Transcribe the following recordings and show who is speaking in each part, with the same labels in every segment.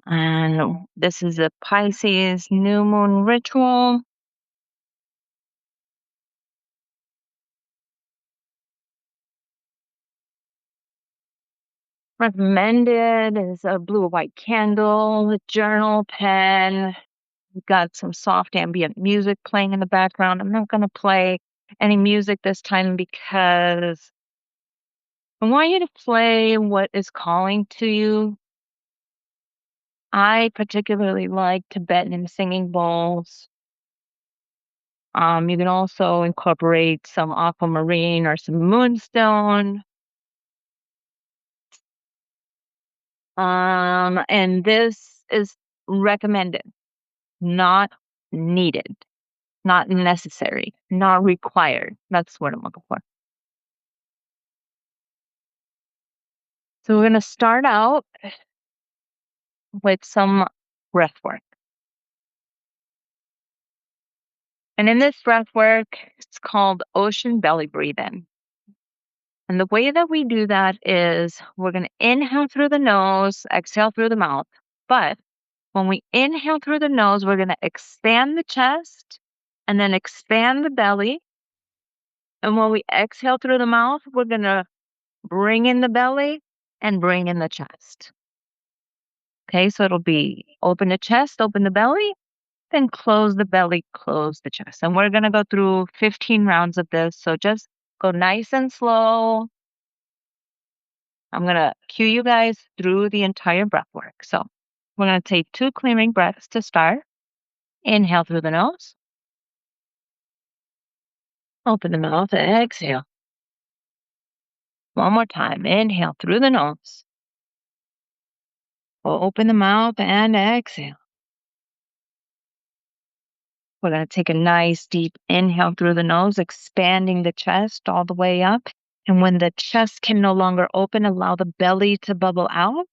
Speaker 1: And this is a Pisces New Moon ritual. Recommended is a blue or white candle, a journal, pen. We've got some soft ambient music playing in the background. I'm not going to play any music this time because I want you to play what is calling to you. I particularly like Tibetan singing bowls. You can also incorporate some aquamarine or some moonstone. And this is recommended, not needed, not necessary, not required. That's what I'm looking for. So we're going to start out with some breath work. And in this breath work, it's called ocean belly breathing. And the way that we do that is we're going to inhale through the nose, exhale through the mouth. But when we inhale through the nose, we're going to expand the chest and then expand the belly. And when we exhale through the mouth, we're going to bring in the belly and bring in the chest. Okay, so it'll be open the chest, open the belly, then close the belly, close the chest. And we're going to go through 15 rounds of this. So just go nice and slow. I'm going to cue you guys through the entire breath work. So we're going to take 2 clearing breaths to start. Inhale through the nose. Open the mouth and exhale. One more time. Inhale through the nose. Open the mouth and exhale. We're going to take a nice deep inhale through the nose, expanding the chest all the way up. And when the chest can no longer open, allow the belly to bubble out.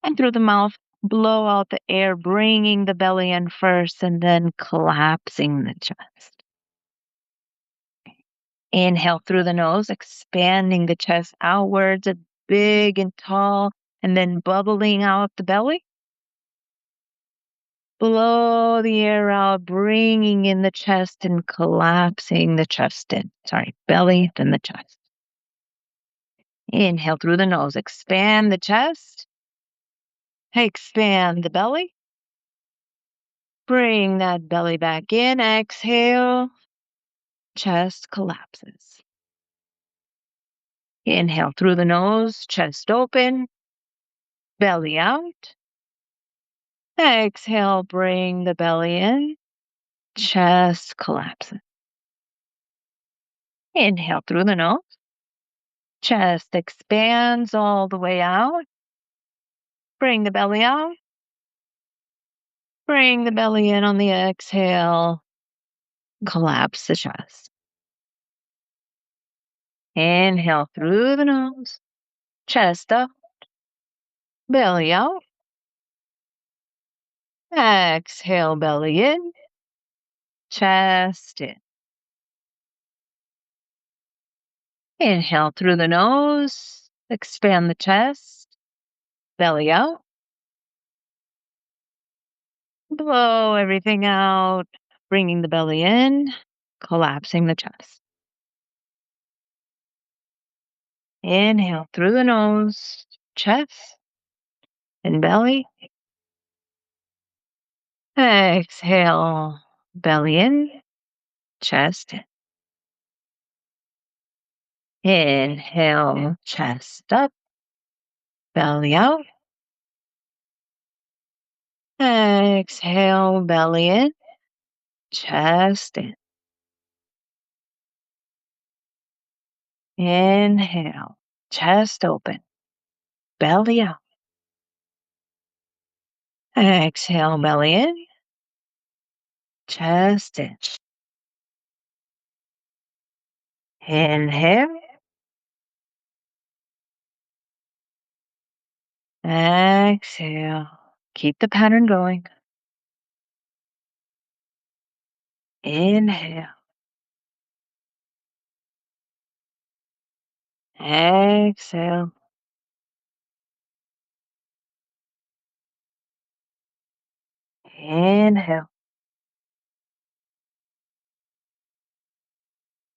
Speaker 1: And through the mouth, blow out the air, bringing the belly in first and then collapsing the chest. Inhale through the nose, expanding the chest outwards, big and tall, and then bubbling out the belly. Blow the air out, bringing in the chest and collapsing the chest in. Belly, then the chest. Inhale through the nose, expand the chest. Expand the belly. Bring that belly back in. Exhale. Chest collapses. Inhale through the nose, chest open, belly out. Exhale, bring the belly in. Chest collapses. Inhale through the nose. Chest expands all the way out. Bring the belly out. Bring the belly in on the exhale. Collapse the chest. Inhale through the nose. Chest up. Belly out. Exhale, belly in. Chest in. Inhale through the nose. Expand the chest. Belly out. Blow everything out. Bringing the belly in. Collapsing the chest. Inhale through the nose. Chest and belly. Exhale, belly in, chest in. Inhale, chest up, belly out. Exhale, belly in, chest in. Inhale, chest open, belly out. Exhale, belly in, chest in. Inhale. Exhale. Keep the pattern going. Inhale. Exhale. Inhale.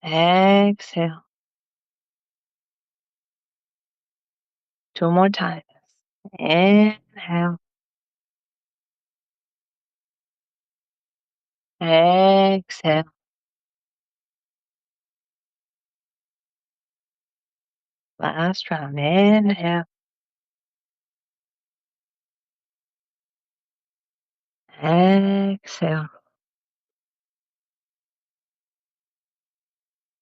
Speaker 1: Exhale. 2 more times. Inhale. Exhale. Last round. Inhale. Exhale.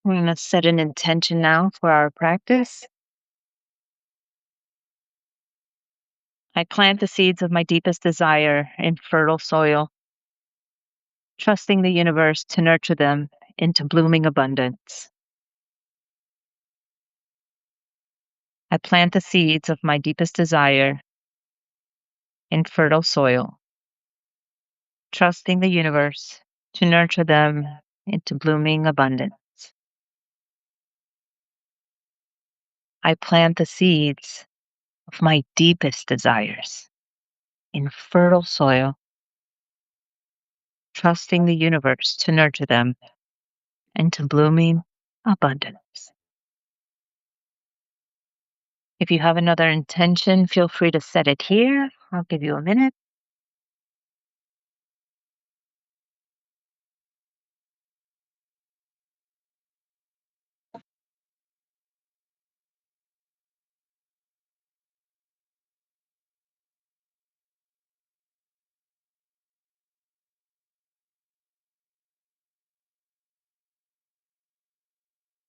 Speaker 1: We're going to set an intention now for our practice. I plant the seeds of my deepest desire in fertile soil, trusting the universe to nurture them into blooming abundance. I plant the seeds of my deepest desire in fertile soil, trusting the universe to nurture them into blooming abundance. I plant the seeds of my deepest desires in fertile soil, trusting the universe to nurture them into blooming abundance. If you have another intention, feel free to set it here. I'll give you a minute.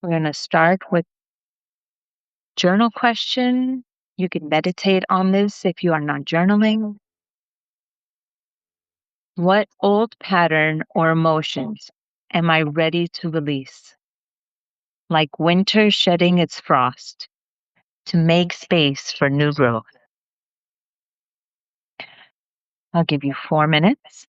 Speaker 1: We're going to start with journal question. You can meditate on this if you are not journaling. What old pattern or emotions am I ready to release? Like winter shedding its frost to make space for new growth. I'll give you 4 minutes.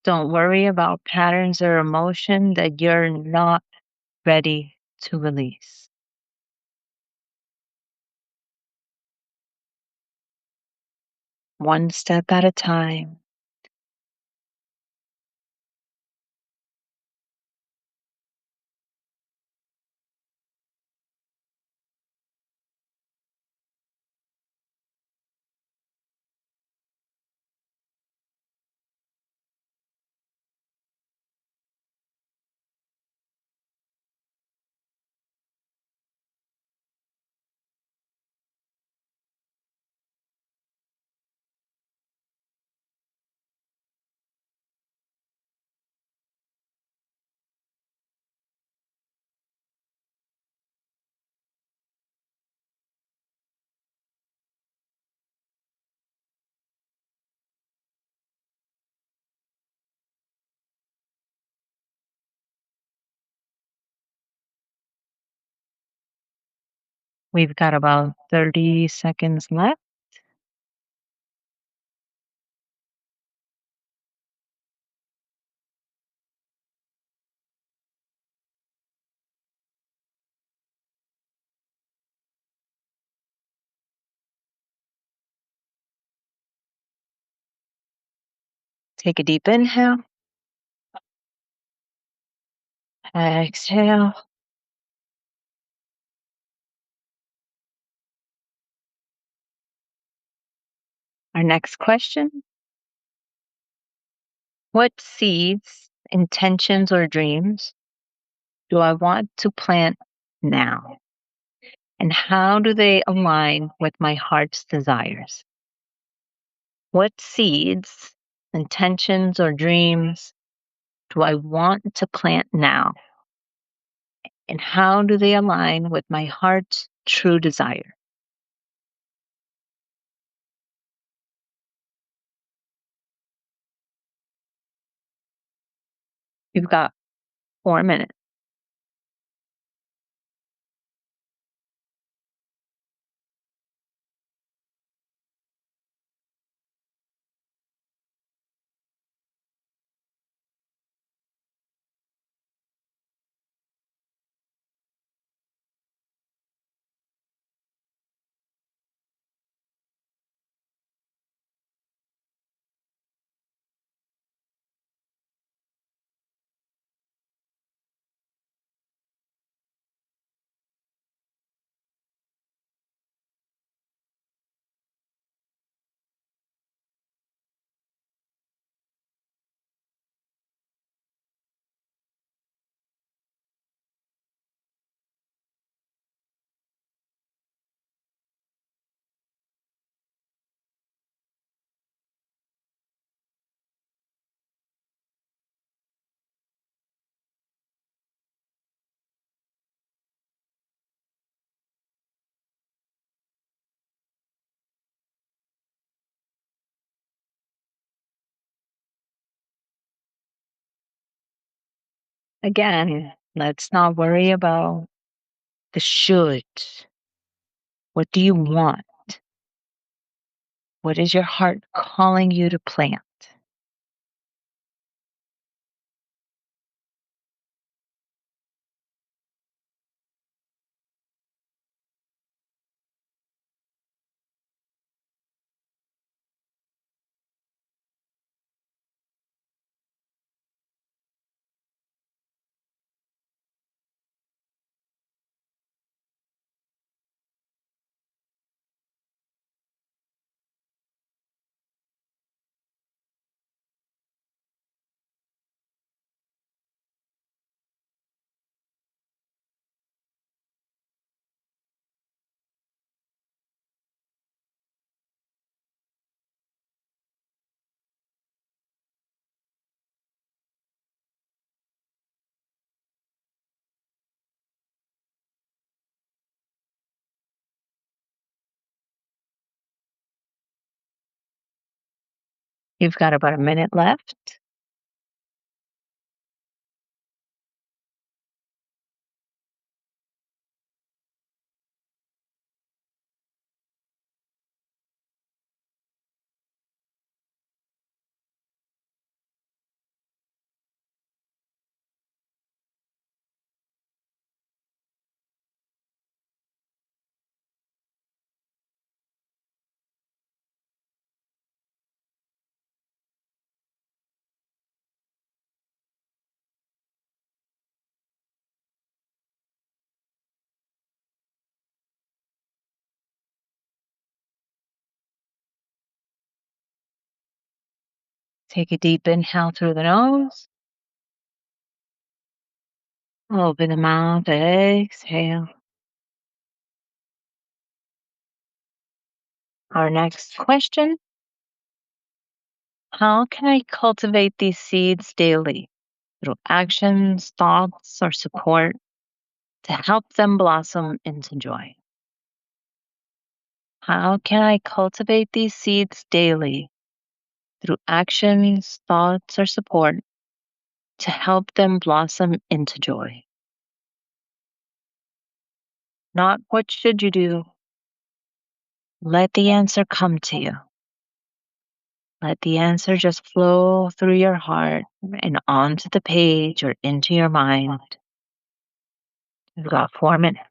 Speaker 1: Don't worry about patterns or emotion that you're not ready to release. One step at a time. We've got about 30 seconds left. Take a deep inhale. Exhale. Our next question: what seeds, intentions, or dreams do I want to plant now? And how do they align with my heart's desires? What seeds, intentions, or dreams do I want to plant now? And how do they align with my heart's true desire? You've got 4 minutes. Again, let's not worry about the should. What do you want? What is your heart calling you to plant? You've got about a minute left. Take a deep inhale through the nose. Open the mouth. Exhale. Our next question: how can I cultivate these seeds daily through actions, thoughts, or support to help them blossom into joy? How can I cultivate these seeds daily through actions, thoughts, or support to help them blossom into joy? not what should you do. Let the answer come to you. Let the answer just flow through your heart and onto the page or into your mind. You've got 4 minutes.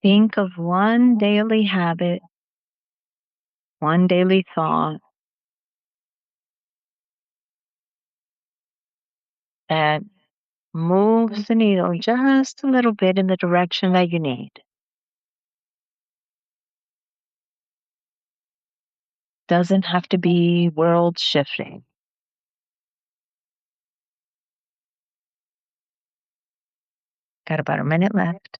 Speaker 1: Think of one daily habit, one daily thought that moves the needle just a little bit in the direction that you need. Doesn't have to be world shifting. Got about a minute left.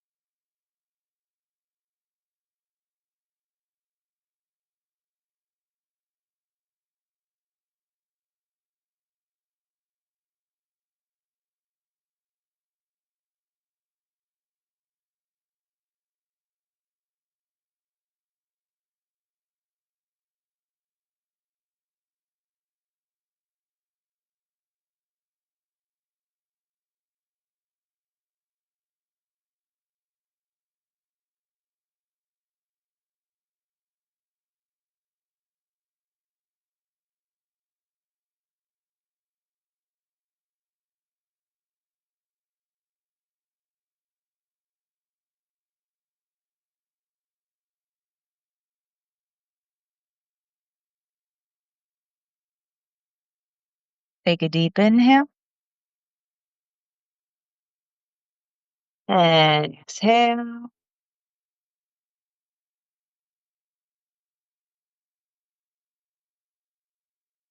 Speaker 1: Take a deep inhale and exhale.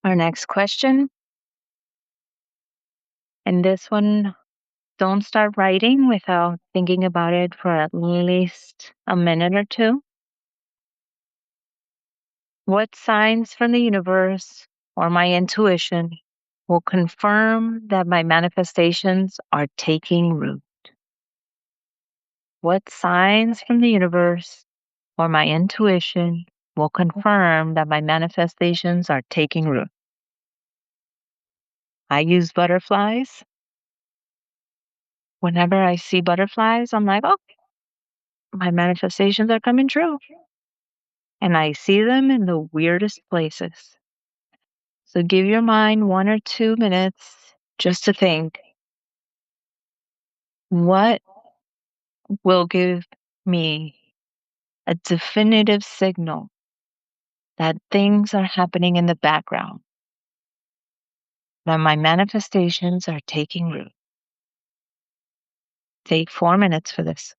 Speaker 1: Our next question, and this one, don't start writing without thinking about it for at least a minute or two. What signs from the universe or my intuition will confirm that my manifestations are taking root? What signs from the universe or my intuition will confirm that my manifestations are taking root? I use butterflies. Whenever I see butterflies, I'm like, oh, my manifestations are coming true. And I see them in the weirdest places. So give your mind 1 or 2 minutes. just to think, what will give me a definitive signal that things are happening in the background, that my manifestations are taking root. Take 4 minutes for this.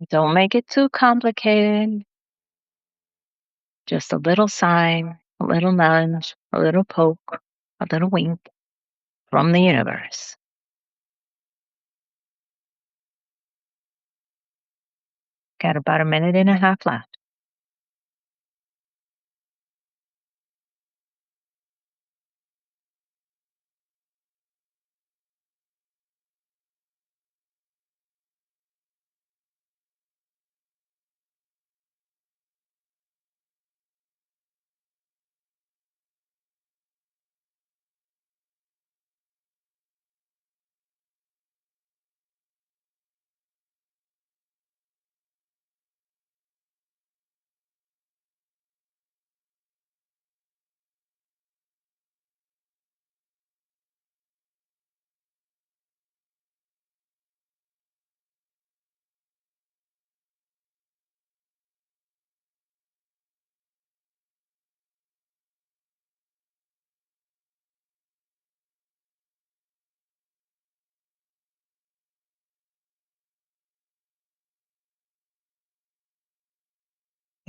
Speaker 1: Don't make it too complicated. Just a little sign, a little nudge, a little poke, a little wink from the universe. Got about a minute and a half left.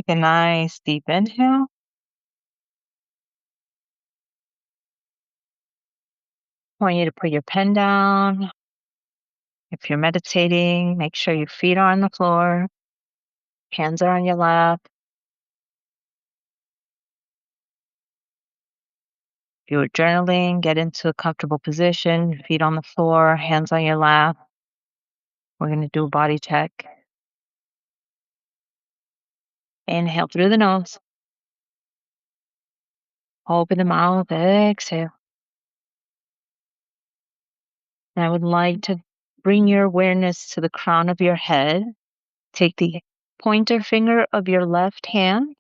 Speaker 1: Take a nice deep inhale. I want you to put your pen down. If you're meditating, make sure your feet are on the floor, hands are on your lap. If you're journaling, get into a comfortable position, feet on the floor, hands on your lap. We're going to do a body check. Inhale through the nose. Open the mouth, exhale. And I would like to bring your awareness to the crown of your head. Take the pointer finger of your left hand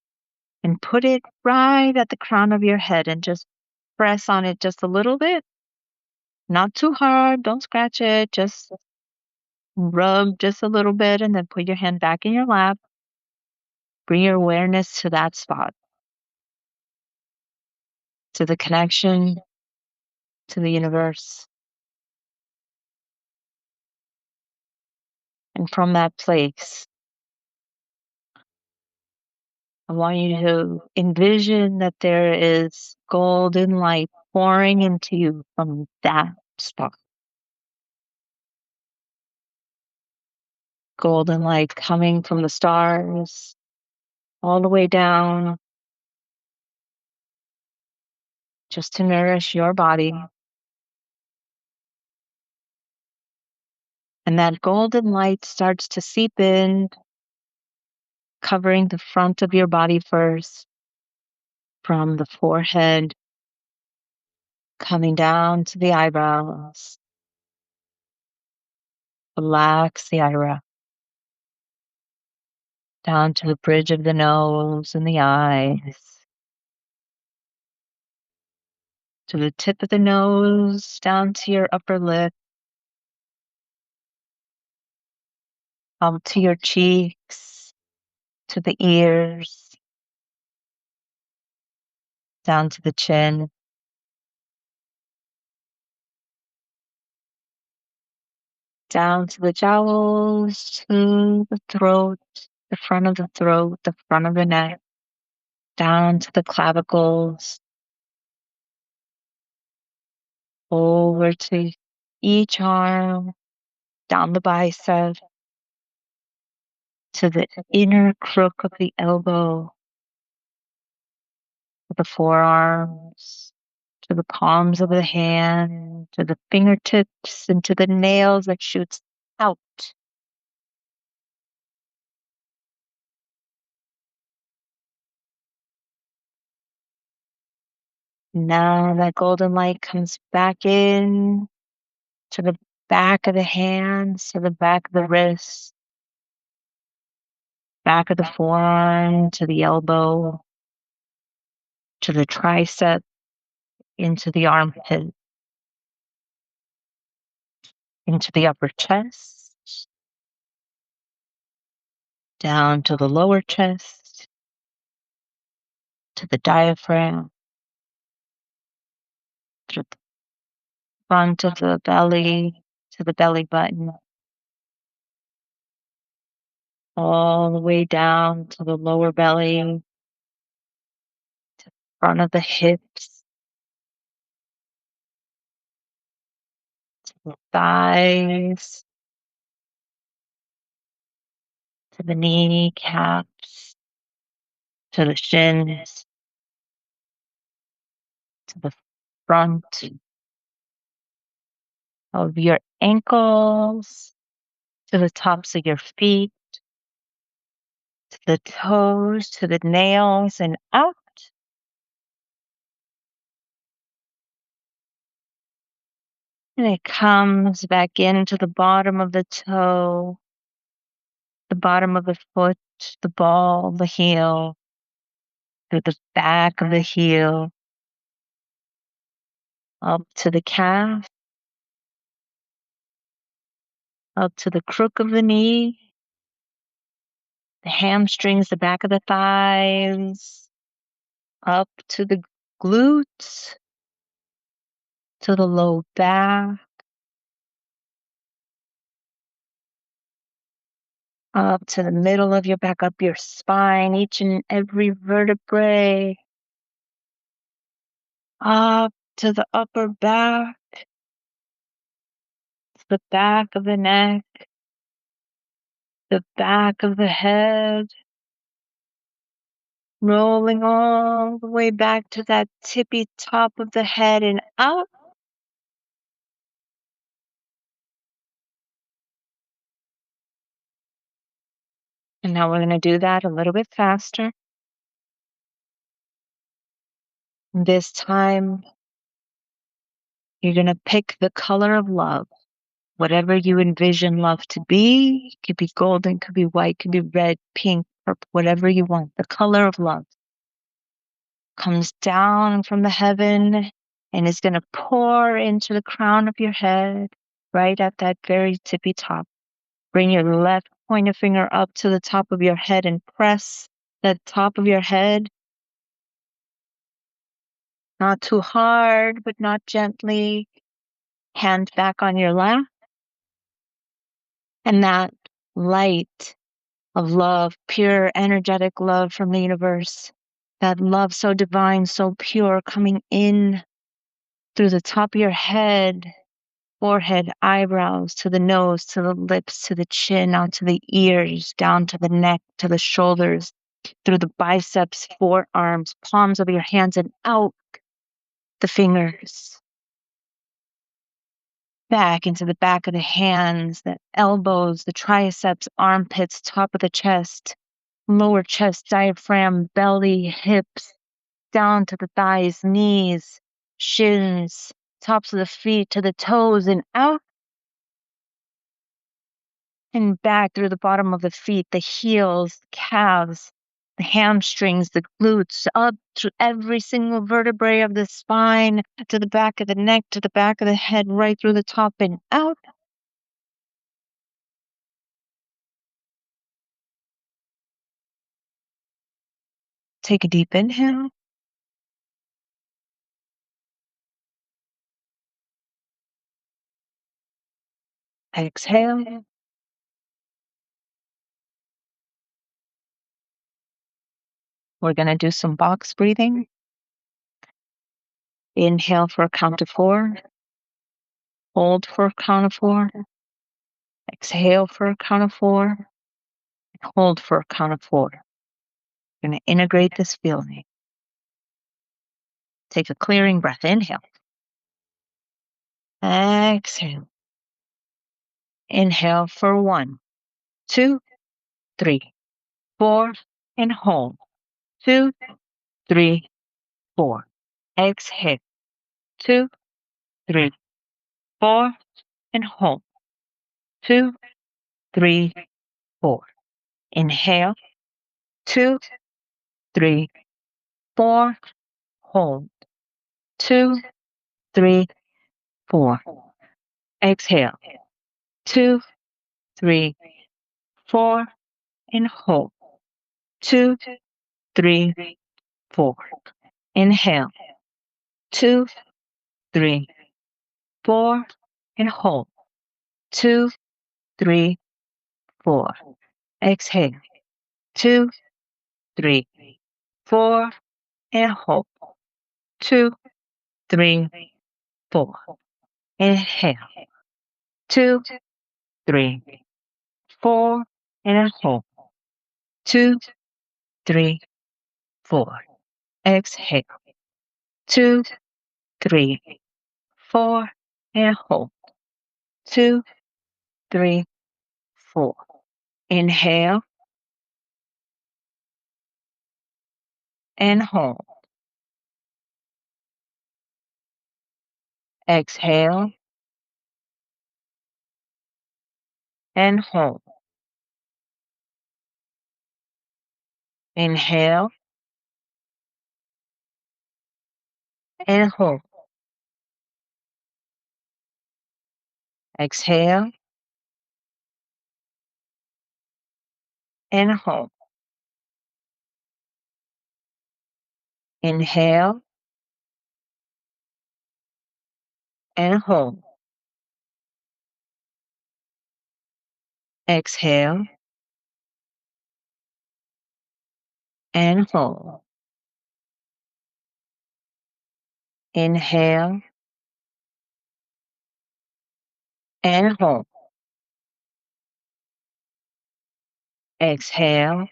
Speaker 1: and put it right at the crown of your head and just press on it just a little bit. Not too hard. Don't scratch it. Just rub just a little bit and then put your hand back in your lap. bring your awareness to that spot, to the connection to the universe. And from that place, I want you to envision that there is golden light pouring into you from that spot. Golden light coming from the stars all the way down, just to nourish your body. And that golden light starts to seep in, covering the front of your body first, from the forehead, coming down to the eyebrows. Relax the eyebrow. Down to the bridge of the nose and the eyes. To the tip of the nose, down to your upper lip. Up to your cheeks, to the ears, down to the chin. Down to the jowls, to the throat, the front of the throat, the front of the neck. Down to the clavicles, over to each arm, down the bicep, to the inner crook of the elbow, to the forearms, to the palms of the hand, to the fingertips, and to the nails that shoots out. Now that golden light comes back in to the back of the hands, to the back of the wrists, back of the forearm, to the elbow, to the tricep, into the armpit, into the upper chest, down to the lower chest, to the diaphragm, to the front of the belly, to the belly button, all the way down to the lower belly, to the front of the hips, to the thighs, to the kneecaps, to the shins, to the front of your ankles, to the tops of your feet, to the toes, to the nails, and out. And it comes back into the bottom of the toe, the bottom of the foot, the ball, the heel, to the back of the heel, up to the calf, up to the crook of the knee, the hamstrings, the back of the thighs, up to the glutes, to the low back, up to the middle of your back, up your spine, each and every vertebrae, up to the upper back, to the back of the neck, the back of the head, rolling all the way back to that tippy top of the head and out. And now we're going to do that a little bit faster. This time, you're going to pick the color of love. Whatever you envision love to be. It could be golden, could be white, could be red, pink, purple, whatever you want. The color of love comes down from the heaven and is going to pour into the crown of your head, right at that very tippy top. Bring your left pointer finger up to the top of your head and press the top of your head. Not too hard, but not gently. Hand back on your lap. And that light of love, pure energetic love from the universe, that love so divine, so pure, coming in through the top of your head, forehead, eyebrows, to the nose, to the lips, to the chin, out to the ears, down to the neck, to the shoulders, through the biceps, forearms, palms of your hands, and out the fingers. Back into the back of the hands, the elbows, the triceps, armpits, top of the chest, lower chest, diaphragm, belly, hips, down to the thighs, knees, shins, tops of the feet to the toes, and out and back through the bottom of the feet, the heels, calves, the hamstrings, the glutes, up to every single vertebrae of the spine, to the back of the neck, to the back of the head, right through the top and out. Take a deep inhale. Exhale. We're going to do some box breathing. Inhale for a count of 4. Hold for a count of 4. Exhale for a count of 4. Hold for a count of 4. We're going to integrate this feeling. Take a clearing breath. Inhale. Exhale. Inhale for 1, 2, 3, 4, and hold. 2, 3, 4. Exhale. 2, 3, 4, and hold. 2, 3, 4. Inhale. 2, 3, 4. Hold. 2, 3, 4. Exhale. 2, 3, 4, and hold. 2, 3, 4. Inhale. 2, 3, 4, and hold. 2, 3, 4. Exhale. 2, 3, 4, and hold. 2, 3, 4. Inhale. 2, 3, 4, and hold. 2, 3, 4. Exhale. 2, 3, 4, and hold. 2, 3, 4. Inhale and hold. Exhale and hold. Inhale and hold. Exhale and hold. Inhale and hold. Exhale and hold. Inhale and hold. Exhale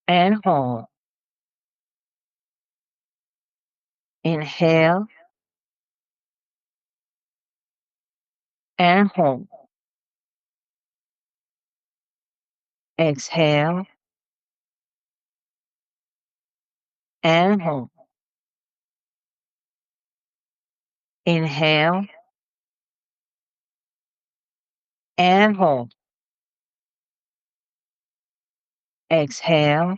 Speaker 1: and hold. Inhale and hold. Exhale and hold. Inhale and hold. Exhale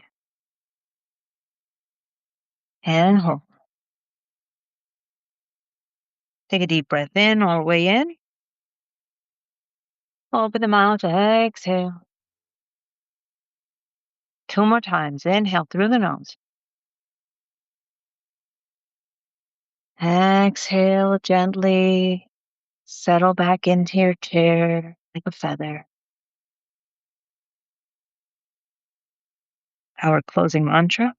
Speaker 1: and hold. Take a deep breath in all the way in. Open the mouth. Exhale. 2 more times. Inhale through the nose. Exhale gently. Settle back into your chair like a feather. Our closing mantra.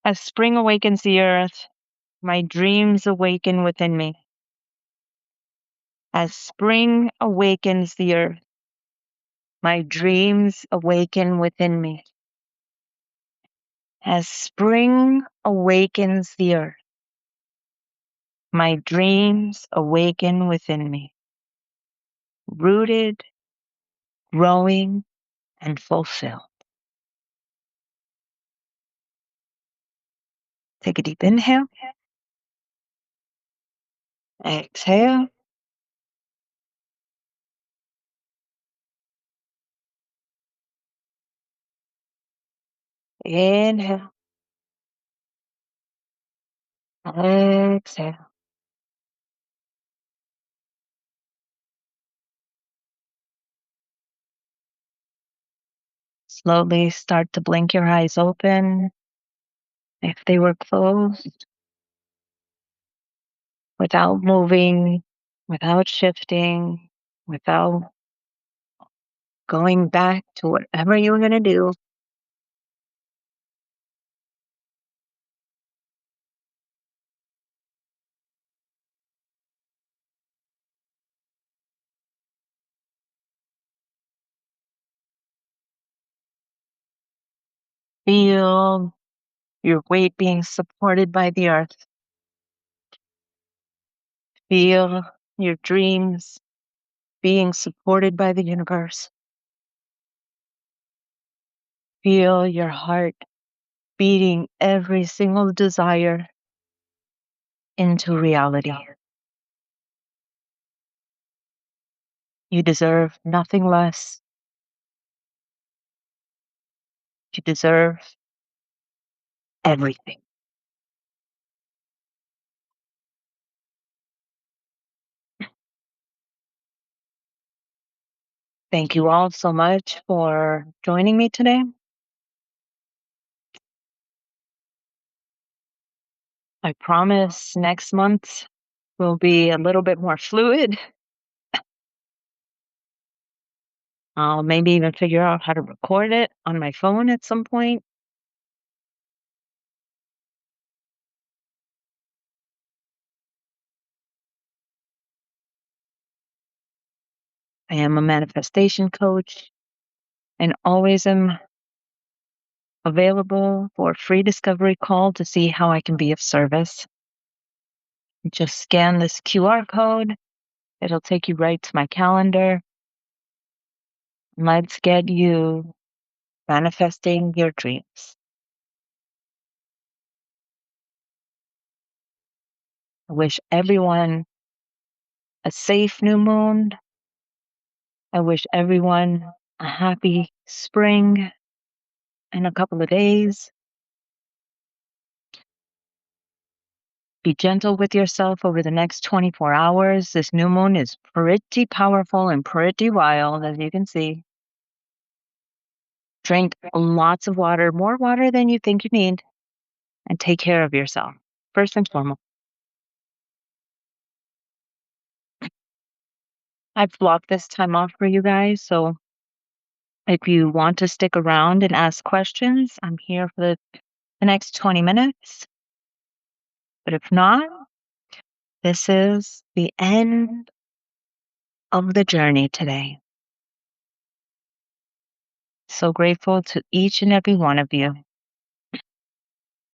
Speaker 1: As spring awakens the earth, my dreams awaken within me. As spring awakens the earth, my dreams awaken within me. As spring awakens the earth, my dreams awaken within me. Rooted, growing, and fulfilled. Take a deep inhale. Exhale. Inhale. Exhale. Slowly start to blink your eyes open if they were closed, without moving, without shifting, without going back to whatever you were going to do. Feel your weight being supported by the earth. Feel your dreams being supported by the universe. Feel your heart beating every single desire into reality. You deserve nothing less. You deserve everything. Thank you all so much for joining me today. I promise next month will be a little bit more fluid. I'll maybe even figure out how to record it on my phone at some point. I am a manifestation coach and always am available for a free discovery call to see how I can be of service. Just scan this QR code. It'll take you right to my calendar. Let's get you manifesting your dreams. I wish everyone a safe new moon. I wish everyone a happy spring in a couple of days. Be gentle with yourself over the next 24 hours. This new moon is pretty powerful and pretty wild, as you can see. Drink lots of water, more water than you think you need, and take care of yourself, first and foremost. I've blocked this time off for you guys, so if you want to stick around and ask questions, I'm here for the next 20 minutes. But if not, this is the end of the journey today. So grateful to each and every one of you.